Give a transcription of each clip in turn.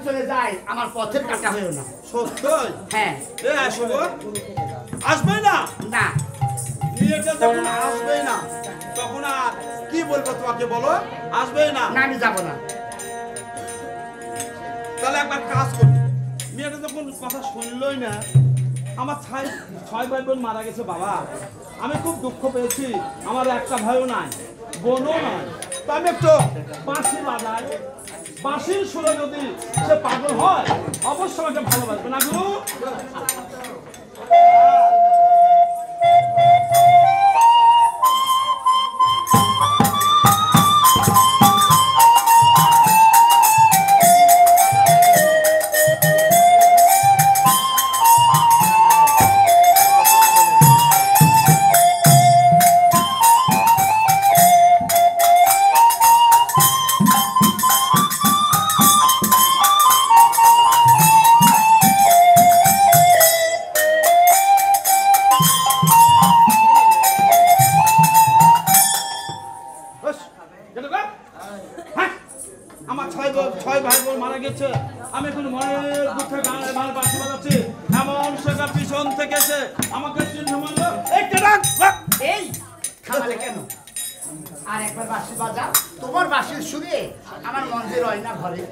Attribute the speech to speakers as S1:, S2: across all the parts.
S1: চলে যায় আমার পথের কাটা হয়েও না।
S2: সত্যই?
S1: হ্যাঁ।
S2: এ আসো গো। আসবে না?
S1: না।
S2: মেয়েটা যখন আসবেই না তখন আর কি বলবো তোমাকে বলো? আসবেই না।
S1: না আমি যাব না।
S2: তাহলে একবার কাজ করবো। মেয়েটা যখন কথা শুনলই না, আমার ছয় ভাই বোন মারা গেছে বাবা, আমি খুব দুঃখ পেয়েছি। আমার একটা ভাইও নাই, বোনও নাই। তো আমি একটু বাঁশি বাজাই, বাঁশির সুরে যদি সে পাগল হয় অবশ্যই আমাকে ভালোবাসবে না গুরু? আমার ছয় ভাই বোন মারা গেছে, আমি এখন মনের দুঃখে গানের ভালো বাঁশি বাজাচ্ছি, এমন সেটা পিছন থেকে এসে আমাকে চিহ্ন মারলো।
S1: এই থামালে কেন? আর একবার বাঁশি বাজাও। তোমার বাঁশির সুরে আমার মন যে রয় না ঘরে।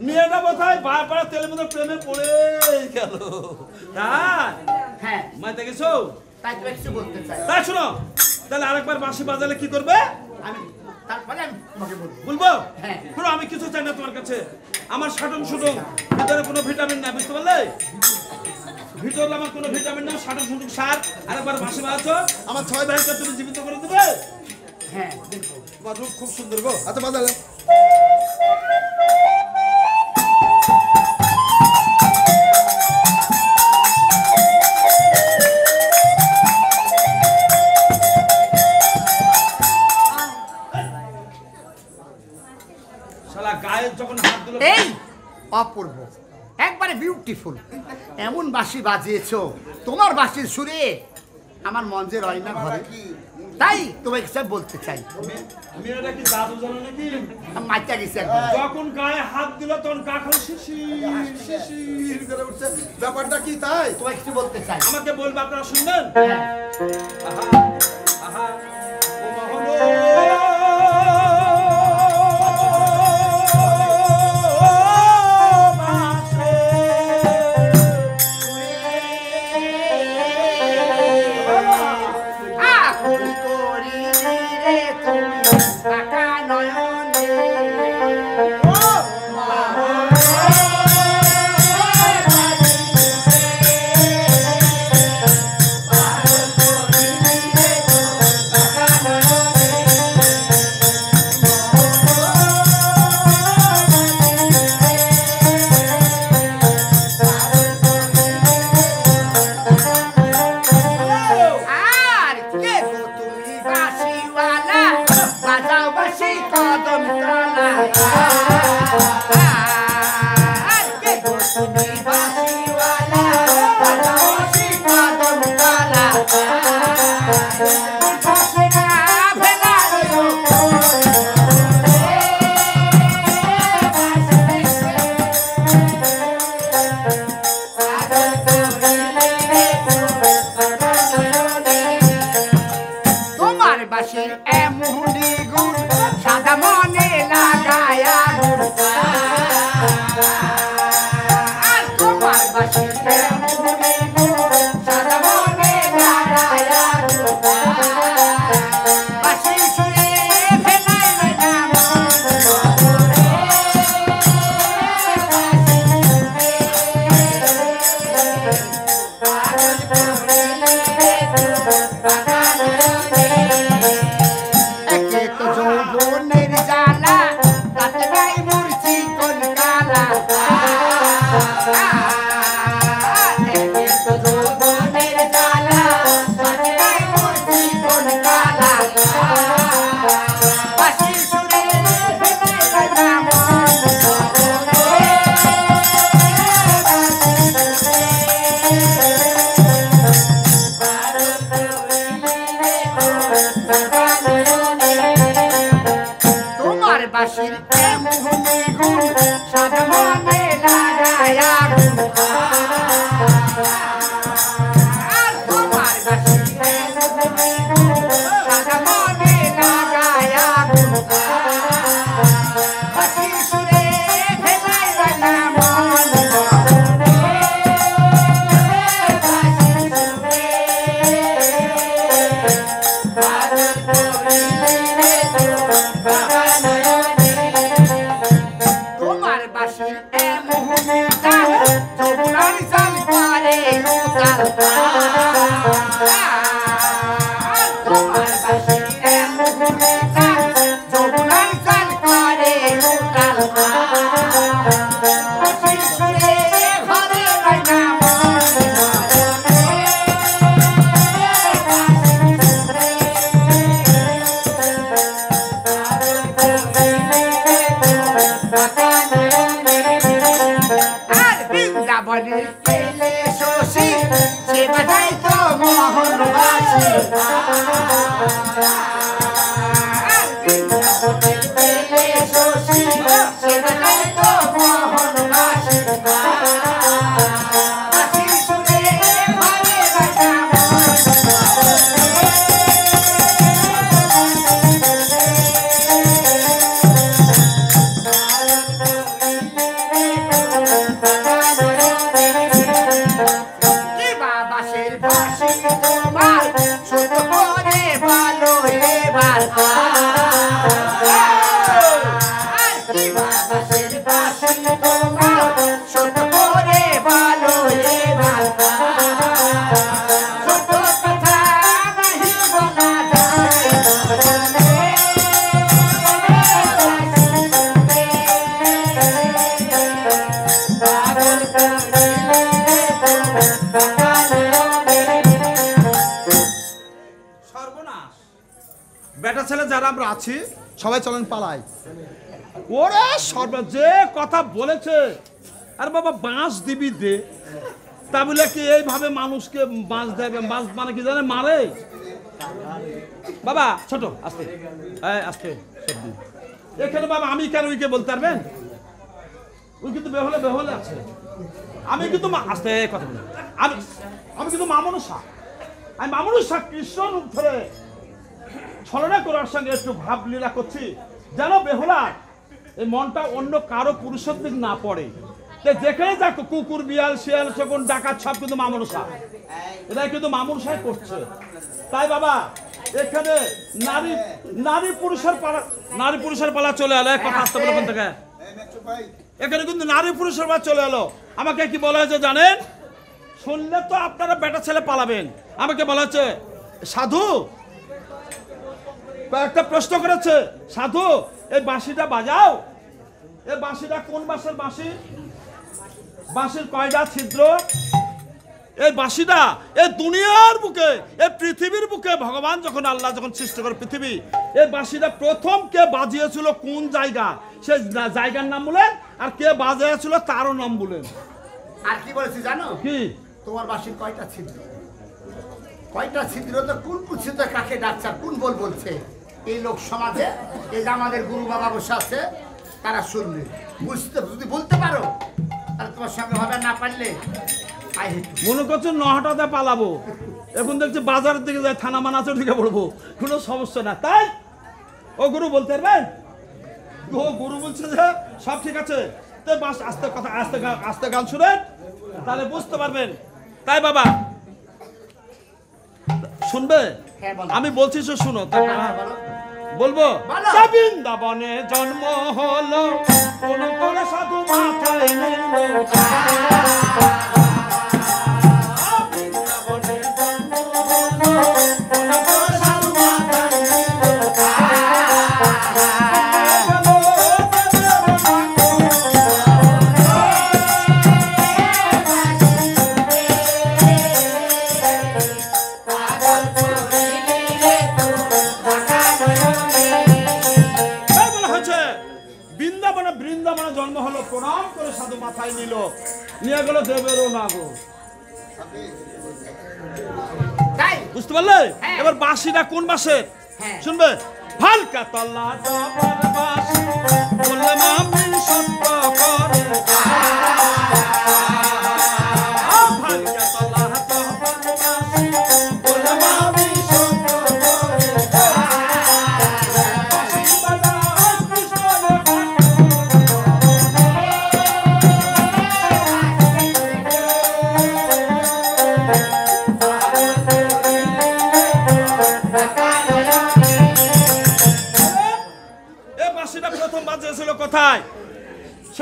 S2: মেয়েটা কোথায় বারবার তেলের মধ্যে প্রেমে পড়ে গেল।
S1: হ্যাঁ
S2: মাইতে গেছো?
S1: তাই তো কিছু বলতে চাই।
S2: তাই শোনো, তাহলে আরেকবার বাঁশি বাজালে কি করবে?
S1: আমি তারপরে আমি তোমাকে বলবো।
S2: বলবো?
S1: হ্যাঁ।
S2: শোনো, আমি কিছু চাই না তোমার কাছে। আমার সাটন সুটন ভিতরে কোনো ভিটামিন নাই, বুঝতে পারলে? ভিতরে আমার কোনো ভিটামিন নাই, সাটন সুটন সার। আরেকবার বাঁশি বাজাচ্ছো, আমার ছয় ভাইকে তুমি জীবিত করে দেবে?
S1: হ্যাঁ দেখবো।
S2: তোমার রূপ খুব সুন্দর গো। আচ্ছা বাজালে।
S1: এই অপূর্ব, একবারে বিউটিফুল, এমন বাঁশি বাজিয়েছো, তোমার বাঁশির সুরে আমার মন যে রয় না ঘরে। তাই তোমাকে সব বলতে চাই।
S2: মেয়েটা কি জাদু জানো নাকি?
S1: মাইটা গেছে একবার।
S2: যখন গায়ে হাত দিল তখন গা খালি শিশির শিশির করে উঠছে। ব্যাপারটা কি তাই?
S1: তোমাকে কিছু বলতে চাই।
S2: আমাকে বলবে, আপনারা শুনবেন? আহা আহা ও মোহন
S1: তোমার বাঁশির এমন গুণ সাধা মনে আগুন আর তোমার বাসি সাদা মনে লাগায় আগুন বাসির সুরে ভেলায় রাঙা মন তোমার বাসি এমন চাল চোখের চাল করে উতাল তোমার বাসি এমন চাল চোখের চাল করে উতাল বাসির সুরে ঘরে রাঙা মন আর বৃন্দাবনের পেলে শশী সে বাজাই তো মোহনবাসী আর বৃন্দাবনের পেলে শশী সে বাজাই তো মোহনবাসী বাসির সুরে ঘরে রাঙা কি বাবাসের বাসি তোমার ছোট করে ভালো এবার আর কি বাবাসের বাসি তোমার ছোট করে ভালো এবার ছোট কথা নাহি বলা যায়
S2: সর্বনাশ বেটা ছেলে যারা আমরা আছি সবাই চলেন পালাই ওরে যে কথা বলেছে আর বাবা বাঁশ দিবি দে তা বলে কি এইভাবে মানুষকে বাঁশ দেবে বাঁশ মানে কি জানে মারে বাবা ছোট আস্তে আস্তে এখানে বাবা আমি কেন উইকে বলতে পারবেন ওই কিন্তু বেহলে আছে আমি কিন্তু আস্তে কথা বলি আমি কিন্তু মামনুষা আমি মামনুষা কৃষ্ণ রূপ ধরে ছলনা করার সঙ্গে একটু ভাব লীলা করছি যেন বেহুলা এই মনটা অন্য কারো পুরুষের দিক না পড়ে যেখানে যাক কুকুর বিড়াল শিয়াল শকুন ডাকাত সব কিন্তু মামনুষা এটা কিন্তু মামনুষাই করছে তাই বাবা এখানে নারী পুরুষের পালা চলে এলো কথা আসতে বলে কোন থেকে এখানে কিন্তু নারী পুরুষের পালা চলে এলো আমাকে কি বলা হয়েছে জানেন শুনলে তো আপনারা বেটা ছেলে পালাবেন আমাকে বলা হচ্ছে সাধু একটা প্রশ্ন করেছে সাধু এই বাঁশিটা বাজাও এই বাঁশিটা কোন বাঁশের বাঁশি বাঁশির কয়টা ছিদ্র এই বাঁশিটা এই দুনিয়ার বুকে এই পৃথিবীর বুকে ভগবান যখন আল্লাহ যখন সৃষ্টি করে পৃথিবী এই বাঁশিটা প্রথম কে বাজিয়েছিল কোন জায়গা সেই জায়গার নাম বলেন আর কে বাজিয়েছিল তারও নাম বলেন
S1: আর কি বলেছি জানো
S2: কি
S1: তোমার বাঁশির কয়টা ছিদ্র কয়টা ছিদ্র তো কোন পুছিত কাকে ডাকছে কোন বলছে এই লোক সমাজে এই যে আমাদের গুরু বাবা বসে আছে তারা শুনবে বুঝতে যদি বলতে পারো তাহলে তোমার সঙ্গে হবে না পারলে
S2: মনে করছো নহটাতে পালাবো এখন দেখছি বাজারের দিকে যাই থানা মানাচে ঢুকে পড়বো কোনো সমস্যা না তাই ও গুরু বলতে পারবেন ও গুরু বলছে যে সব ঠিক আছে আস্তে কথা আস্তে গান শুনেন তাহলে বুঝতে পারবেন তাই বাবা শুনবে আমি বলছি শুনো বলবো বৃন্দাবনে জন্ম হলো কোন কোন সাধু মাথায় বৃন্দাবনে জন্ম হলো প্রণাম করে সাধু মাথায় নিল নিয়ে গেল দেবেরও নাগর বুঝতে পারলে এবার বাঁশিটা কোন বাঁশের শুনবে হালকা তল্লা বললাম আমি সত্য করে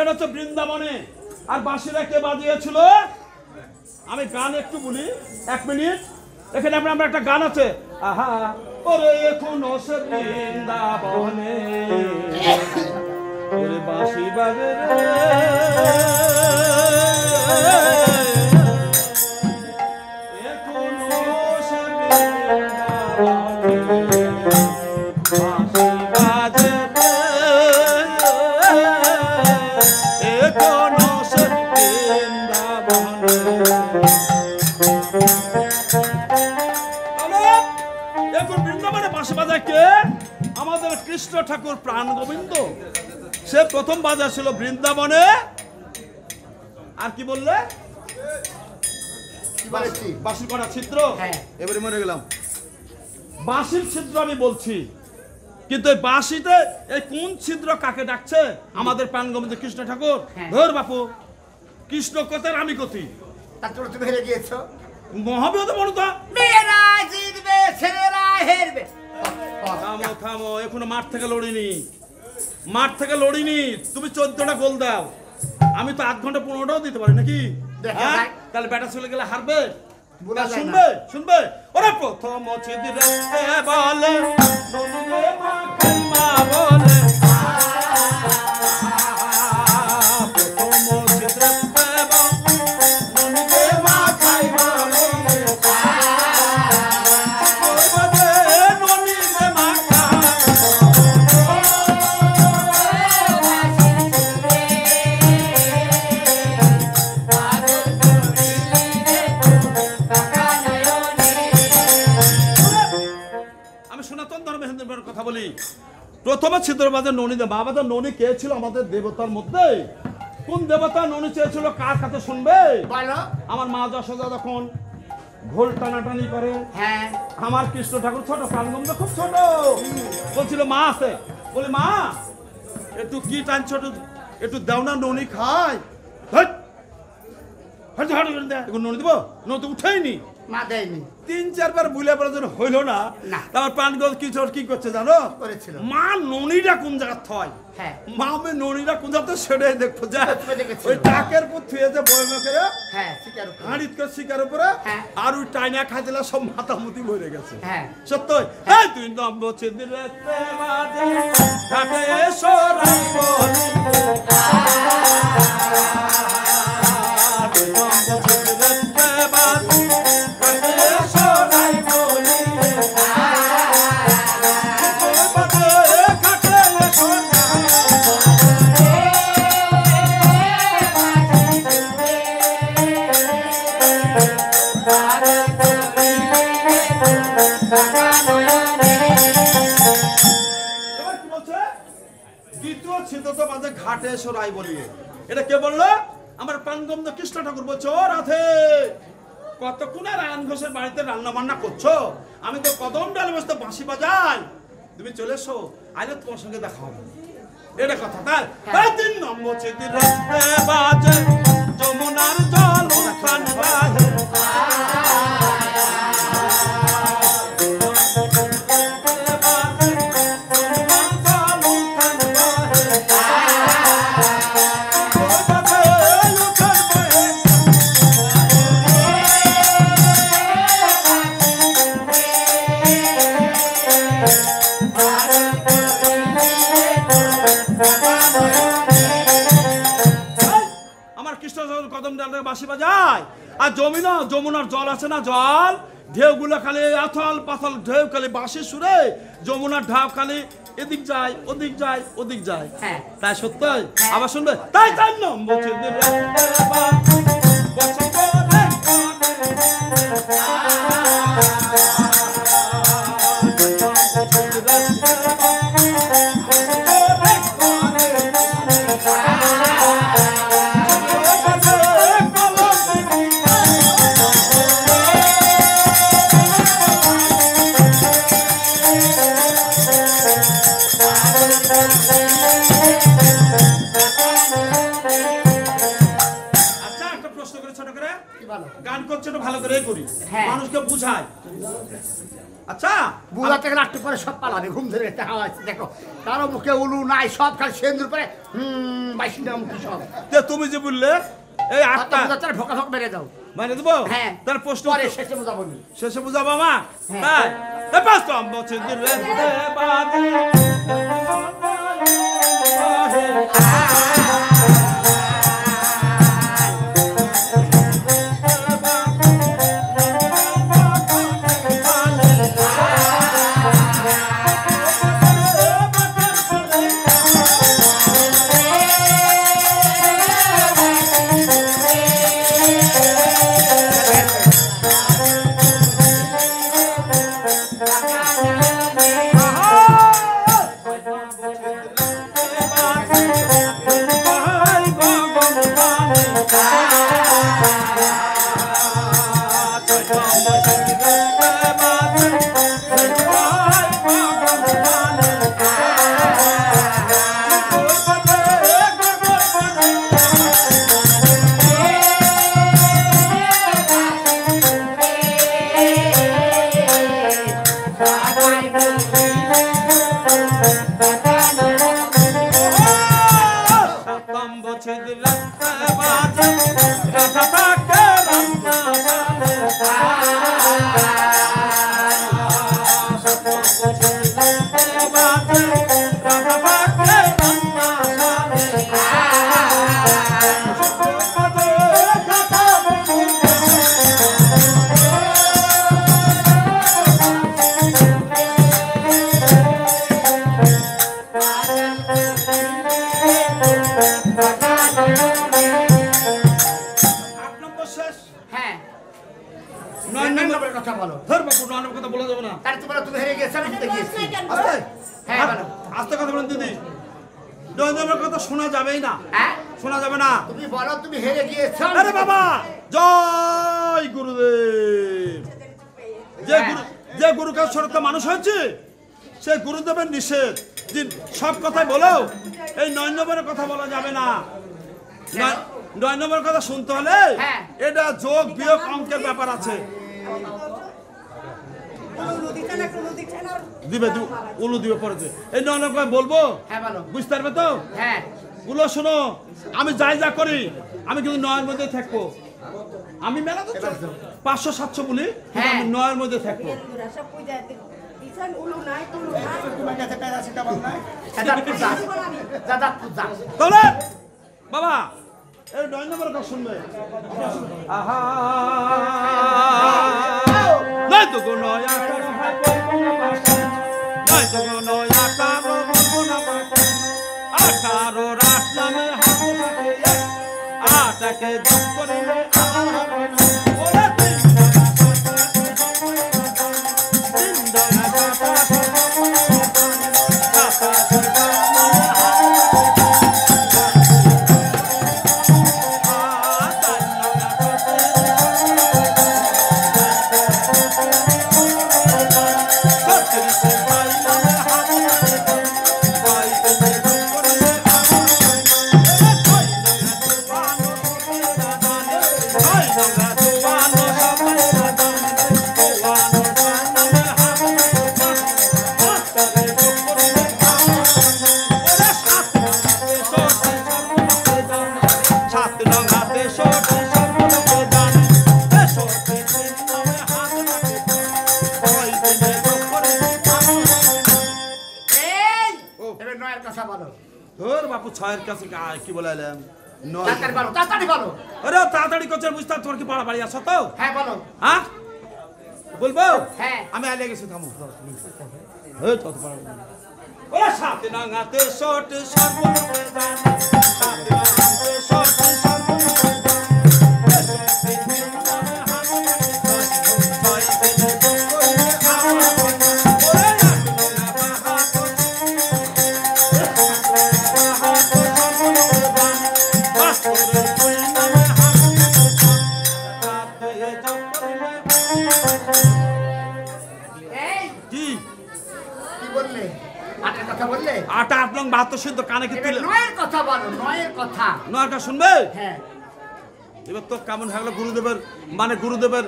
S2: সেটা হচ্ছে বৃন্দাবনে। আর বাঁশিরা কে বাজিয়েছিল? আমি গান একটু বলি, 1 মিনিট। এখানে আমরা একটা গান আছে, আহা ওরে এখনো সে বৃন্দাবনে ওরে বাঁশি বাজে রে, এখনো সে বৃন্দাবনে বাঁশি বাজে রে, এখনো সে বৃন্দাবনে। এখন বৃন্দাবনে বাঁশি বাজায় কে? আমাদের কৃষ্ণ ঠাকুর প্রাণ গোবিন্দ। সে প্রথম বাজাচ্ছিল বৃন্দাবনে। আর কি বললে? বাঁশির কটা ছিদ্র? এবারে মনে গেলাম বাঁশির ছিদ্র আমি বলছি, কিন্তু এই বাঁশিতে এই কোন ছিদ্র কাকে ডাকছে? আমাদের প্রাণ গোবিন্দ কৃষ্ণ ঠাকুর। ধর বাপু, কৃষ্ণ কোথায় আমি কোথায়?
S1: তার জন্য তুমি হেরে গিয়েছো।
S2: মহাবিহত বড়তা
S1: মেয়েরা জিতবে, ছেলেরা হেরবে।
S2: থামো থামো, এখনো মাঠ থেকে লড়িনি, মাঠ থেকে লড়িনি। তুমি 14টা গোল দাও, আমি তো 8 ঘন্টা 15টাও দিতে পারি নাকি? হ্যাঁ? তাহলে ব্যাটা চলে গেলে হারবে। শুনবে শুনবে, ওরা প্রথম ছিদ্রে বলে নদীতে মা খাইমা বলে, প্রথম ছিদ্রে নদীতে মা খাইমা বলে, কথা বলি। প্রথমে ছিদ্র বাজে ননী দে বাবা। তো ননী কে ছিল আমাদের দেবতার মধ্যে? কোন দেবতা ননী চেয়েছিল? কার কাছে শুনবে?
S1: বলো।
S2: আমার মা যশোদা তখন ঘোল টানাটানি করে।
S1: হ্যাঁ।
S2: আমার কৃষ্ণ ঠাকুর ছোট, প্রাণগন্ধ খুব ছোট, বলছিল মা আছে। বলি মা একটু কি টান ছোট, একটু দাও না, ননী খায়। ননী দিব, ননী তো উঠেইনি,
S1: মা দেয়নি।
S2: 3-4 বার বুলে পড়ার জন্য হইল না। তারপর প্রাণগন্ধ কি করছে জানো? মা ননীটা কোন জায়গা থয়, মা আমি ননীটা কোন জায়গা সেটাই দেখবো। যা ওই টাকের পর থুয়ে যে বয়মে করে হাঁড়িত করে শিকার উপরে, আর ওই টাইনা খাইছিলা সব মাথামুতি মরে গেছে। সত্যই তুই নম্বর ছিদ্রে বাজে ঘাটে সরাই বলি, ঘাটে সরাই বলিয়ে। এটা কে বললো? আমার প্রাণগন্ধ কৃষ্ণ ঠাকুর বলছো, ও রাধে কতক্ষণ রায়ন ঘোষের বাড়িতে রান্না বান্না করছো, আমি তো কদম ডালে বসতে বাঁশি বাজাই, তুমি চলে এসো, আইলে তোমার সঙ্গে দেখা হবে। এটা কথা। তাই 3 নম্বর ছিদ্রে বাজে যমুনার জল উত্থান বাহে, বাঁশি বাজায়। আর যমুনার জল আছে না, জল ঢেউগুলো খালি আথল পাথল, ঢেউ খালি বাঁশি সুরে, যমুনার ঢাউ খালি এদিক যায় ওদিক যায় ওদিক যায়। তাই সত্যই আবার শুনবে। তাই তাই নম্বর
S1: কি বলো?
S2: গান করছে তো ভালো করেই করি,
S1: হ্যাঁ।
S2: মানুষকে বুঝাই। আচ্ছা
S1: বুড়াতে গেলে একটু পরে সব পালাবে, ঘুম ধরে একটা হাওয়া আছে দেখো, কারো মুখে উলু নাই, সব খালি সেন্দুর পরে বাইশটা মুখে সব।
S2: যে তুমি যে বললে এই আটটা
S1: ঢোকা ঢোক মেরে দাও।
S2: মানে দেবো,
S1: হ্যাঁ
S2: তার প্রশ্ন
S1: পরে শেষে বুঝাবো নি।
S2: শেষে বুঝাবো মা।
S1: হ্যাঁ।
S2: তাই এই পাঁচ বছর ধরে বাদে আস্তে কথা বলেন দিদি, নয়নজনের কথা শোনা যাবেই না, শোনা যাবে না।
S1: তুমি বলো তুমি হেরে গিয়েছো।
S2: আরে বাবা জয় গুরুদেব। যে গুরু কাছ ছড়াতে মানুষ হয়েছে সেই গুরুদেবের নিষেধ, সব কথাই বলো, এই 9 নম্বরের কথা বলা যাবে না। 9 নম্বরের কথা শুনতে হলে এটা যোগ বিয়োগ অঙ্কের ব্যাপার আছে। দিবে উলু দিবে পরে এই 9 নম্বর বলবো, বুঝতে পারবে তো?
S1: হ্যাঁ
S2: বলো শোনো, আমি যাই যা করি আমি কিন্তু 9 মধ্যে থাকবো। আমি মেলা তো 500-700 বলি, আমি 9 মধ্যে থাকবো। তাহলে বাবা এই 9 নম্বরের কথা শুনবে। আহা নাই তো গো নয়া কার ভাই বলবো না বাবা, নাই তো গো নয়া কার বলবো না বাবা, 18 রাত নামে হাত লাগে, আটাকে যোগ করিলে ওরে ছয়ের কাছে কি বলাইলাম? তাড়াতাড়ি করছে, বুঝতে তোমার কি পড়া বাড়ি আসো তো?
S1: হ্যাঁ বলো।
S2: হ্যাঁ বলবো,
S1: হ্যাঁ
S2: আমি আলে গেছি, থামো। ওরা সাথে নাঙাতে শট সর্বলোকে জানে, সাথে নাঙাতে শট সর্বলোকে আটা আপনার বাহাত্তর সিদ্ধ কানে কি দিলে?
S1: নয়ের কথা বলো, নয়ের কথা।
S2: নয়ের কথা শুনবে?
S1: হ্যাঁ
S2: এবার তো কেমন হয়ে গেল গুরুদেবের মানে গুরুদেবের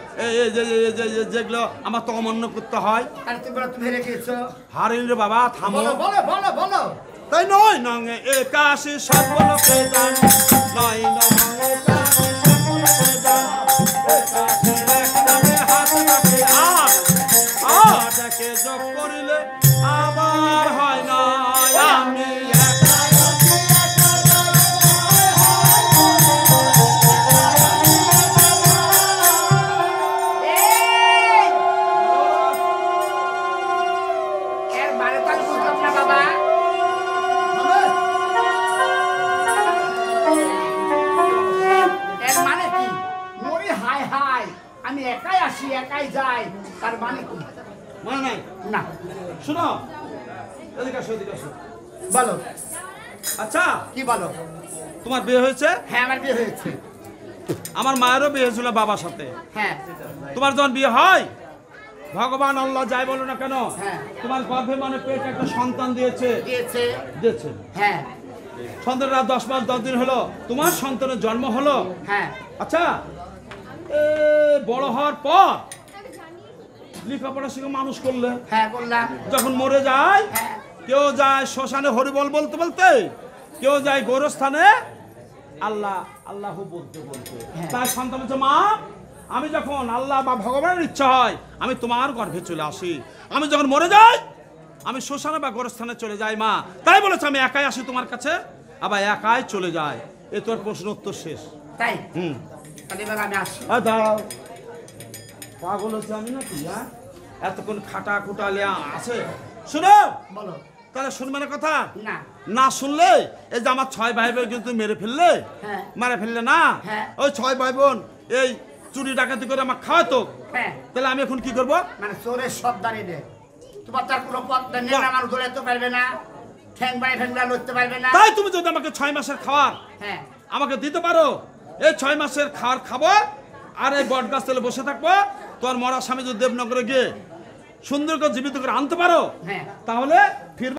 S2: যেগুলো আমার তো অমান্য করতে হয়।
S1: আর তুমি রেখেছো
S2: হারিল রে বাবা, থামো।
S1: বলো বলো বলো বলো।
S2: তাই নয় নঙে একাশি সকলকে দান, নয় নঙে একাশি সকলকে দান, একাশি এক নামে হাত রাখে আট, আটকে যোগ করিলে আবার হয় না আমি একা আছি, একা
S1: এর মানে তো আমি বুঝলাম না বাবা। এর মানে কি? মরি হাই হাই, আমি একাই আসি একাই যাই, তার মানে কি?
S2: মানে নাই।
S1: না,
S2: শুনো, এদিকে আসো, এদিকে আসো।
S1: বলো
S2: আচ্ছা,
S1: কি বলো?
S2: তোমার বিয়ে হয়েছে?
S1: হ্যাঁ আমার বিয়ে হয়েছে।
S2: আমার মায়েরও বিয়ে হয়েছিল বাবার সাথে।
S1: হ্যাঁ
S2: তোমার যখন বিয়ে হয়, ভগবান আল্লাহ যাই বলো না কেন,
S1: হ্যাঁ।
S2: তোমার গর্ভে মানে পেটে একটা সন্তান দিয়েছে।
S1: দিয়েছে।
S2: দিয়েছে।
S1: হ্যাঁ
S2: সন্তানরা 10 মাস 10 দিন হলো, তোমার সন্তানের জন্ম হলো।
S1: হ্যাঁ
S2: আচ্ছা, বড় হওয়ার পর লেখাপড়া শিখে মানুষ করলে,
S1: হ্যাঁ বললাম।
S2: যখন মরে যায়,
S1: হ্যাঁ
S2: কেউ যায় শ্মশানে হরিবল বলতে বলতে, কেউ যায় গোরস্থানে আল্লাহ আল্লাহ বলতে বলতে।
S1: হ্যাঁ।
S2: তার সন্তান হচ্ছে মা, আমি যখন আল্লাহ বা ভগবানের ইচ্ছা হয় আমি তোমার গর্ভে চলে আসি, আমি যখন মরে যাই আমি শ্মশানে বা গোরস্থানে চলে যাই মা। তাই বলেছে আমি একাই আসি তোমার কাছে, আবার একাই চলে যায়। এ তোর প্রশ্ন উত্তর শেষ।
S1: তাই
S2: হুম,
S1: তাহলে এবার আমি আসি।
S2: দাঁড়াও, পাগল হচ্ছে আমি নাকি? হ্যাঁ, এতক্ষণ খাটা খুটা লিয়া আছে। শুনো,
S1: বলো।
S2: তাহলে শুনবে না কথা?
S1: না।
S2: না শুনলে এই যে আমার 6 ভাই বোন কিন্তু মেরে ফেললে,
S1: হ্যাঁ।
S2: মারে ফেললে না,
S1: হ্যাঁ।
S2: ওই 6 ভাই বোন এই চুরি ডাকাতি করে আমার খাওয়াতো,
S1: হ্যাঁ
S2: তাহলে আমি এখন কি করবো?
S1: মানে চোরের সব দাঁড়িয়ে দেয়, তোমার তার কোনো পথ নেই, আমার দৌড়াতে পারবে না, ঠ্যাং বাড়ি ঠ্যাং লড়তে পারবে না।
S2: তাই তুমি যদি আমাকে 6 মাসের খাওয়ার
S1: হ্যাঁ
S2: আমাকে দিতে পারো, এই 6 মাসের খাওয়ার খাবো, আর এই বট গাছ তলে বসে থাকবো। তোর মরা স্বামী যদি দেবনগরে গিয়ে সুন্দর করে জীবিত করে আনতে পারো,
S1: হ্যাঁ
S2: তাহলে ফিরবো।